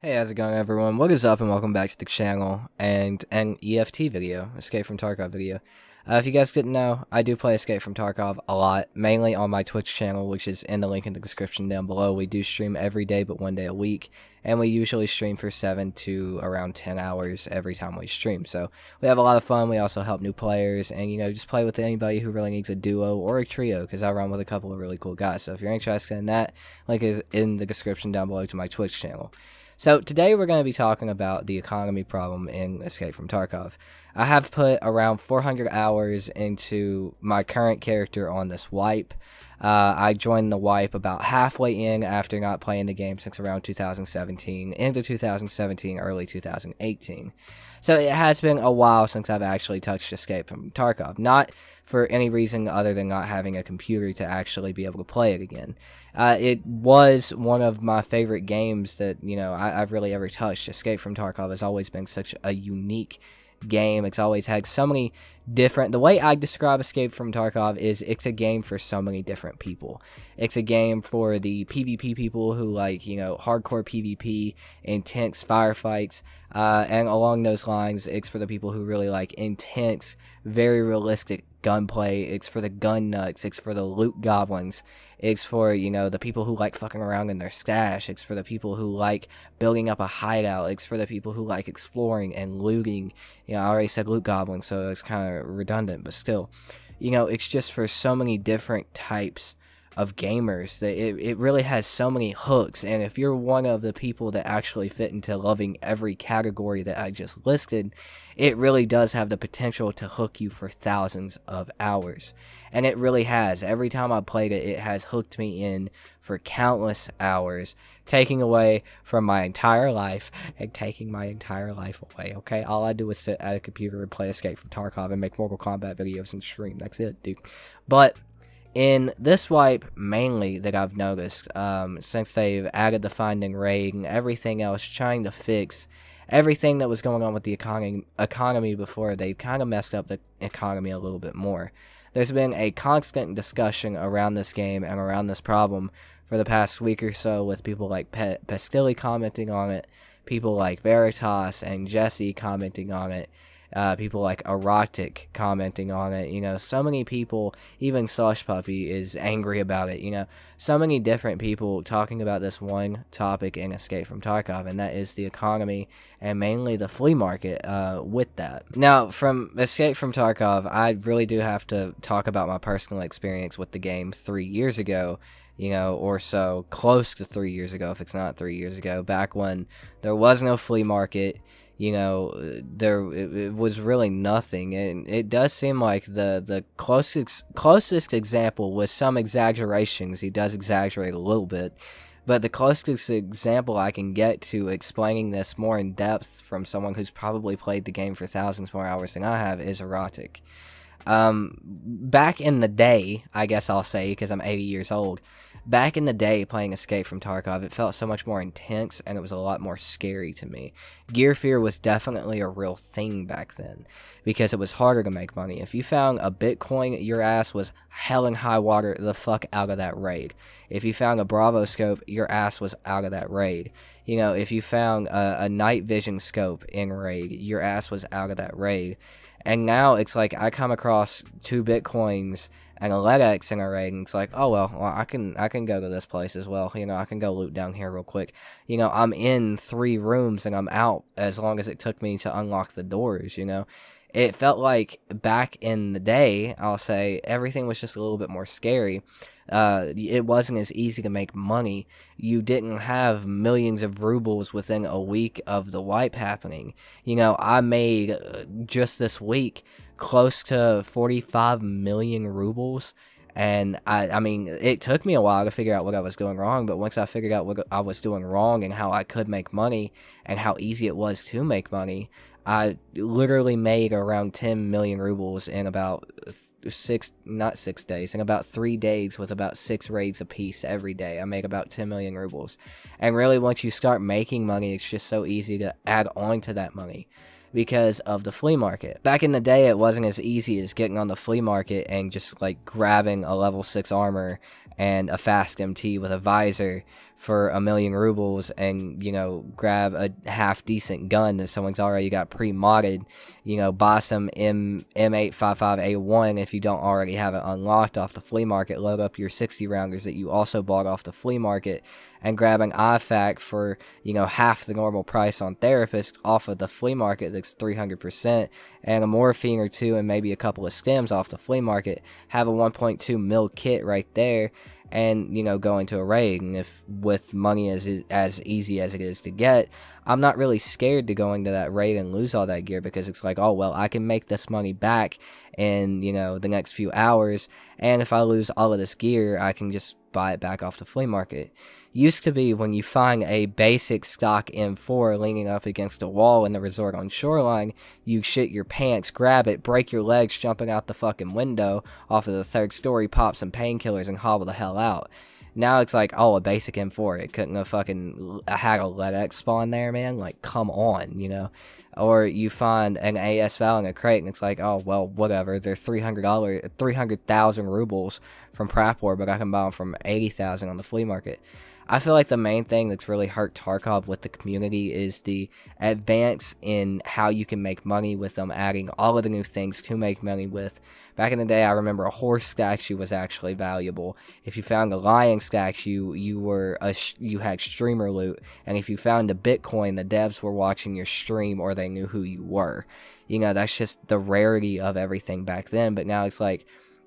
Hey, how's it going, everyone? What is up, and welcome back to the channel and an EFT video, Escape from Tarkov video. If you guys didn't know, I do play Escape from Tarkov a lot, mainly on my Twitch channel, which is in the link in the description down below. We do stream every day, but 1 day a week, and we usually stream for 7 to around 10 hours every time we stream. So we have a lot of fun. We also help new players, and just play with anybody who really needs a duo or a trio, because I run with a couple of really cool guys. So if you're interested in that, link is in the description down below to my Twitch channel. So today we're going to be talking about the economy problem in Escape from Tarkov. I have put around 400 hours into my current character on this wipe. I joined the wipe about halfway in after not playing the game since around 2017, into 2017, early 2018. So it has been a while since I've actually touched Escape from Tarkov. Not for any reason other than not having a computer to actually be able to play it again. It was one of my favorite games that, I've really ever touched. Escape from Tarkov has always been such a unique game. It's always had so many different... The way I describe Escape from Tarkov is it's a game for so many different people. It's a game for the PvP people who like, hardcore PvP, intense firefights, and along those lines, it's for the people who really like intense, very realistic gunplay. It's for the gun nuts. It's for the loot goblins. It's for, the people who like fucking around in their stash. It's for the people who like building up a hideout. It's for the people who like exploring and looting. I already said loot goblins, so it's kind of redundant, but still. It's just for so many different types of gamers that it really has so many hooks. And if you're one of the people that actually fit into loving every category that I just listed, it really does have the potential to hook you for thousands of hours. And it really has. Every time I played it, it has hooked me in for countless hours, taking away from my entire life and taking my entire life away, okay? All I do is sit at a computer and play Escape from Tarkov and make Mortal Kombat videos and stream. That's it, dude. But in this wipe, mainly, that I've noticed, since they've added the finding raid and everything else, trying to fix everything that was going on with the economy before, they've kind of messed up the economy a little bit more. There's been a constant discussion around this game and around this problem for the past week or so, with people like Pestilli commenting on it, people like Veritas and Jesse commenting on it, people like Erotic commenting on it. So many people, even Slush Puppy is angry about it. So many different people talking about this one topic in Escape from Tarkov, and that is the economy and mainly the flea market with that. Now, from Escape from Tarkov, I really do have to talk about my personal experience with the game 3 years ago, or so, close to 3 years ago, if it's not 3 years ago, back when there was no flea market. It was really nothing, and it does seem like the closest example, with some exaggerations, he does exaggerate a little bit, but the closest example I can get to explaining this more in depth from someone who's probably played the game for thousands more hours than I have is Erotic. Back in the day, I guess I'll say, because I'm 80 years old, back in the day playing Escape from Tarkov, it felt so much more intense, and it was a lot more scary to me. Gear fear was definitely a real thing back then, because it was harder to make money. If you found a Bitcoin, your ass was hell and high water the fuck out of that raid. If you found a Bravo scope, your ass was out of that raid. If you found a night vision scope in raid, your ass was out of that raid. And now it's like I come across 2 Bitcoins and a LEDX in a raid, and it's like, oh well, I can go to this place as well. I can go loot down here real quick. I'm in 3 rooms and I'm out as long as it took me to unlock the doors. It felt like back in the day, I'll say, everything was just a little bit more scary. It wasn't as easy to make money. You didn't have millions of rubles within a week of the wipe happening. I made, just this week, close to 45 million rubles. And I mean, it took me a while to figure out what I was doing wrong, but once I figured out what I was doing wrong and how I could make money and how easy it was to make money, I literally made around 10 million rubles in about not 6 days, in about 3 days with about 6 raids apiece every day. I make about 10 million rubles. And really, once you start making money, it's just so easy to add on to that money because of the flea market. Back in the day, it wasn't as easy as getting on the flea market and just like grabbing a level 6 armor and a fast MT with a visor for 1,000,000 rubles and, you know, grab a half decent gun that someone's already got pre-modded, you know, buy some M855A1 if you don't already have it unlocked off the flea market, load up your 60 rounders that you also bought off the flea market, and grab an IFAC for, you know, half the normal price on Therapist off of the flea market that's 300%, and a morphine or two and maybe a couple of stems off the flea market, have a 1.2 mil kit right there, and, you know, go into a raid. And if with money as easy as it is to get, I'm not really scared to go into that raid and lose all that gear, because it's like, oh well, I can make this money back in, you know, the next few hours, and if I lose all of this gear, I can just buy it back off the flea market. Used to be when you find a basic stock M4 leaning up against a wall in the resort on Shoreline, you shit your pants, grab it, break your legs jumping out the fucking window off of the 3rd story, pop some painkillers, and hobble the hell out. Now it's like, oh, a basic M4, it couldn't have fucking had a LEDX spawn there, man? Like, come on, you know? Or you find an AS Val in a crate, and it's like, oh, well, whatever, they're $300, 300,000 rubles from Prap War, but I can buy them from 80,000 on the flea market. I feel like the main thing that's really hurt Tarkov with the community is the advance in how you can make money with them, adding all of the new things to make money with. Back in the day, I remember a horse statue was actually valuable. If you found a lion statue, you had streamer loot, and if you found a Bitcoin, the devs were watching your stream or they knew who you were. You know, that's just the rarity of everything back then. But now it's like,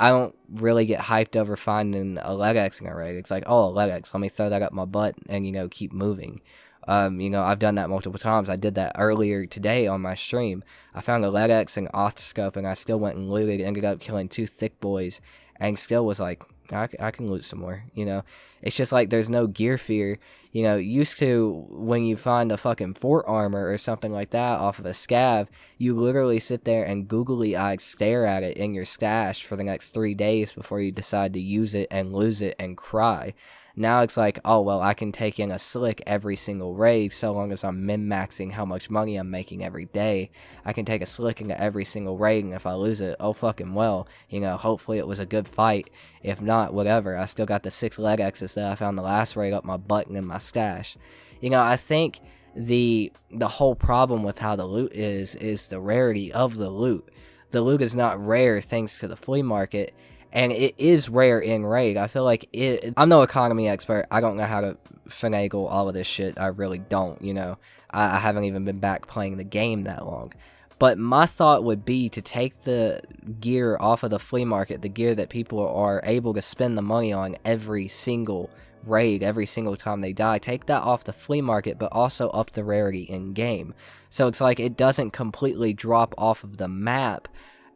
I don't really get hyped over finding a LEDX in a raid. It's like, oh, a LEDX, let me throw that up my butt and, you know, keep moving. You know, I've done that multiple times. I did that earlier today on my stream. I found a LEDX and Othscope, and I still went and looted, ended up killing 2 thick boys, and still was like, I can loot some more, you know? It's just like there's no gear fear. You know, used to, when you find a fucking fort armor or something like that off of a scav, you literally sit there and googly-eyed stare at it in your stash for the next 3 days before you decide to use it and lose it and cry. Now it's like, oh, well, I can take in a slick every single raid so long as I'm min-maxing how much money I'm making every day. I can take a slick into every single raid, and if I lose it, oh fucking well. You know, hopefully it was a good fight. If not, whatever. I still got the 6 LEDXs that I found the last raid up my butt and in my stash. You know, I think the whole problem with how the loot is the rarity of the loot. The loot is not rare thanks to the flea market, and it is rare in raid. I feel like I'm no economy expert. I don't know how to finagle all of this shit. I really don't, you know. I haven't even been back playing the game that long. But my thought would be to take the gear off of the flea market, the gear that people are able to spend the money on every single raid, every single time they die. Take that off the flea market, but also up the rarity in game. So it's like it doesn't completely drop off of the map.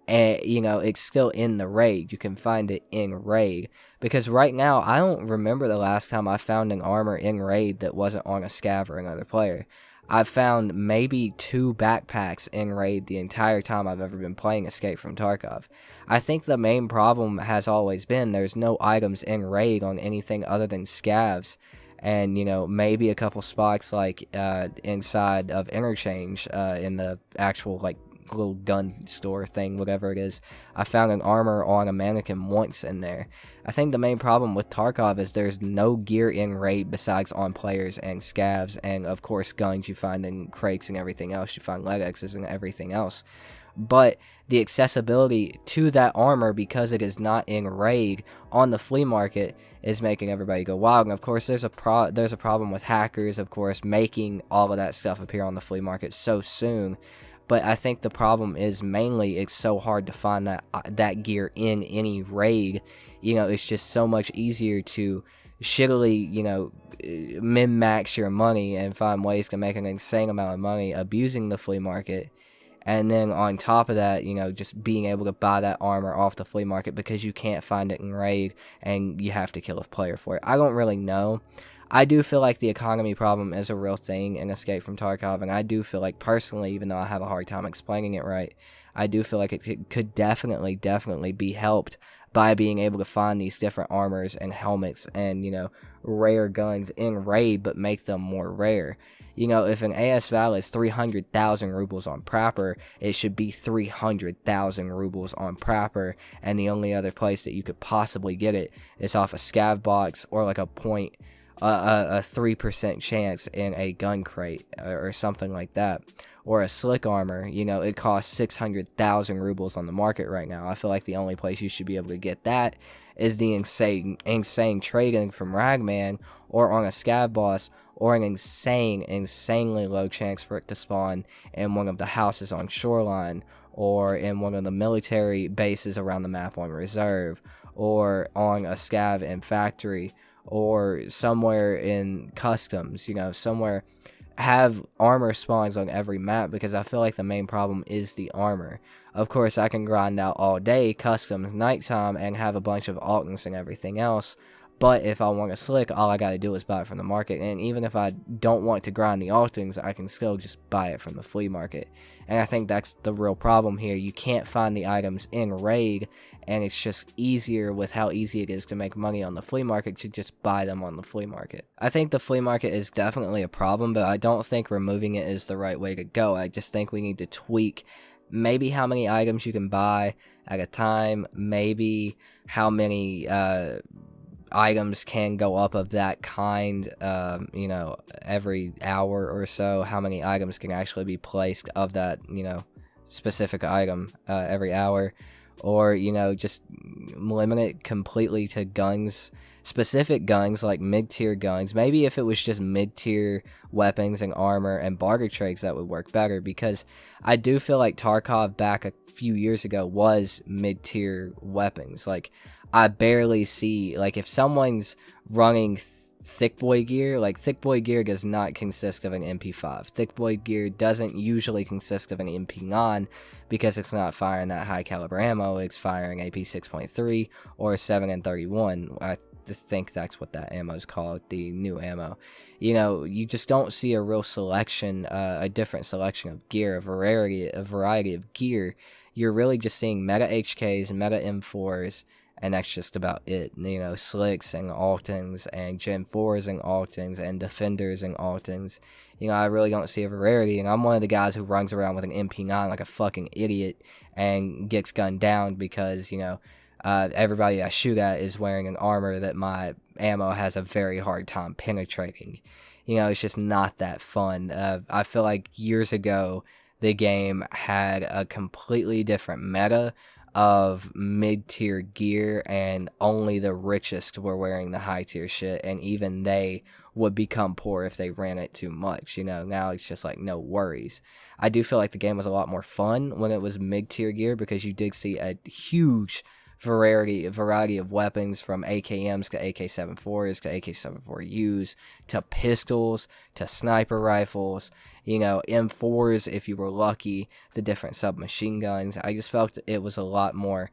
And, you know, it's still in the raid. You can find it in raid. Because right now, I don't remember the last time I found an armor in raid that wasn't on a scav or another player. I've found maybe 2 backpacks in raid the entire time I've ever been playing Escape from Tarkov. I think the main problem has always been there's no items in raid on anything other than scavs. And, you know, maybe a couple spots like inside of Interchange in the actual, like, little gun store thing, whatever it is. I found an armor on a mannequin once in there. I think the main problem with Tarkov is there's no gear in raid besides on players and scavs, and of course guns you find in crates and everything else. You find LEDXs and everything else. But the accessibility to that armor, because it is not in raid on the flea market, is making everybody go wild. And of course there's a problem with hackers, of course, making all of that stuff appear on the flea market so soon. But I think the problem is mainly it's so hard to find that gear in any raid. You know, it's just so much easier to shittily, you know, min-max your money and find ways to make an insane amount of money abusing the flea market. And then on top of that, you know, just being able to buy that armor off the flea market because you can't find it in raid and you have to kill a player for it. I don't really know. I do feel like the economy problem is a real thing in Escape from Tarkov, and I do feel like, personally, even though I have a hard time explaining it right, I do feel like it could definitely be helped by being able to find these different armors and helmets and, rare guns in raid, but make them more rare. If an AS Val is 300,000 rubles on Prapor, it should be 300,000 rubles on Prapor, and the only other place that you could possibly get it is off a scav box or like a 3% chance in a gun crate or something like that. Or a slick armor, it costs 600,000 rubles on the market right now. I feel like the only place you should be able to get that is the insane trading from Ragman, or on a scav boss, or an insanely low chance for it to spawn in one of the houses on Shoreline, or in one of the military bases around the map on Reserve, or on a scav in Factory, or somewhere in Customs, somewhere. Have armor spawns on every map, because I feel like the main problem is the armor. Of course, I can grind out all day, Customs, nighttime, and have a bunch of Altons and everything else, but if I want a slick, all I gotta do is buy it from the market, and even if I don't want to grind the Altons, I can still just buy it from the flea market. And I think that's the real problem here. You can't find the items in raid, and it's just easier with how easy it is to make money on the flea market to just buy them on the flea market. I think the flea market is definitely a problem, but I don't think removing it is the right way to go. I just think we need to tweak maybe how many items you can buy at a time, maybe how many items can go up of that kind, every hour or so, how many items can actually be placed of that, specific item every hour, or, just limit it completely to guns, specific guns like mid-tier guns. Maybe if it was just mid-tier weapons and armor and barter trades, that would work better, because I do feel like Tarkov back a few years ago was mid-tier weapons. Like, I barely see, like, if someone's running thick boy gear, like, thick boy gear does not consist of an MP5. Thick boy gear doesn't usually consist of an MP9, because it's not firing that high caliber ammo. It's firing AP 6.3 or 7 and 31. I think that's what that ammo is called, the new ammo. You just don't see a real selection, a different selection of gear, a variety of gear. You're really just seeing meta HKs, meta M4s, and that's just about it. Slicks and Altons and Gen 4s and Altons and Defenders and Altons. I really don't see a variety, and I'm one of the guys who runs around with an MP9 like a fucking idiot and gets gunned down because, everybody I shoot at is wearing an armor that my ammo has a very hard time penetrating. It's just not that fun. I feel like years ago, the game had a completely different meta of mid-tier gear, and only the richest were wearing the high-tier shit, and even they would become poor if they ran it too much. Now it's just like, no worries. I do feel like the game was a lot more fun when it was mid-tier gear, because you did see a huge variety of weapons, from AKMs to AK-74s to AK-74Us to pistols to sniper rifles, M4s if you were lucky, the different submachine guns. I just felt it was a lot more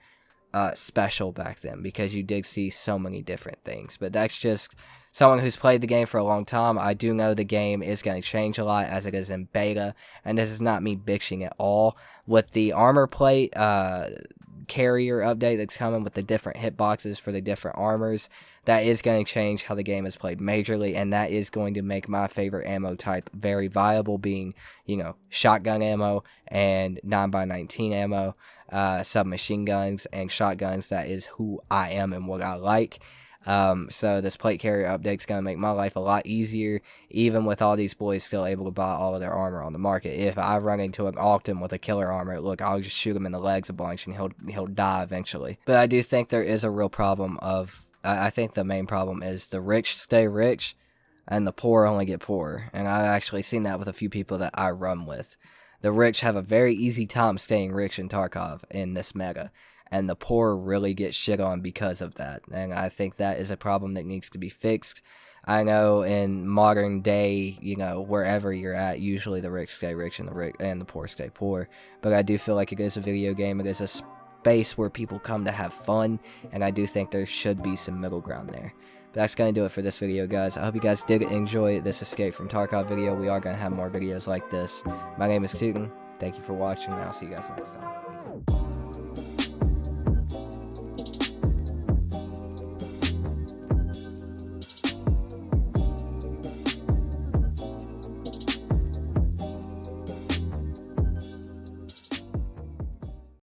special back then, because you did see so many different things. But that's just someone who's played the game for a long time. I do know the game is going to change a lot as it is in beta, and this is not me bitching at all. With the armor plate carrier update that's coming with the different hitboxes for the different armors, that is going to change how the game is played majorly, and that is going to make my favorite ammo type very viable, being, shotgun ammo and 9x19 ammo, submachine guns and shotguns. That is who I am and what I like. So this plate carrier update is going to make my life a lot easier, even with all these boys still able to buy all of their armor on the market. If I run into an Alton with a killer armor, look, I'll just shoot him in the legs a bunch and he'll die eventually. But I do think there is a real problem of, I think the main problem is the rich stay rich and the poor only get poorer. And I've actually seen that with a few people that I run with. The rich have a very easy time staying rich in Tarkov in this meta, and the poor really get shit on because of that. And I think that is a problem that needs to be fixed. I know in modern day, wherever you're at, usually the rich stay rich and the poor stay poor. But I do feel like it is a video game. It is a space where people come to have fun, and I do think there should be some middle ground there. But that's going to do it for this video, guys. I hope you guys did enjoy this Escape from Tarkov video. We are going to have more videos like this. My name is Tooten. Thank you for watching, and I'll see you guys next time. Peace out.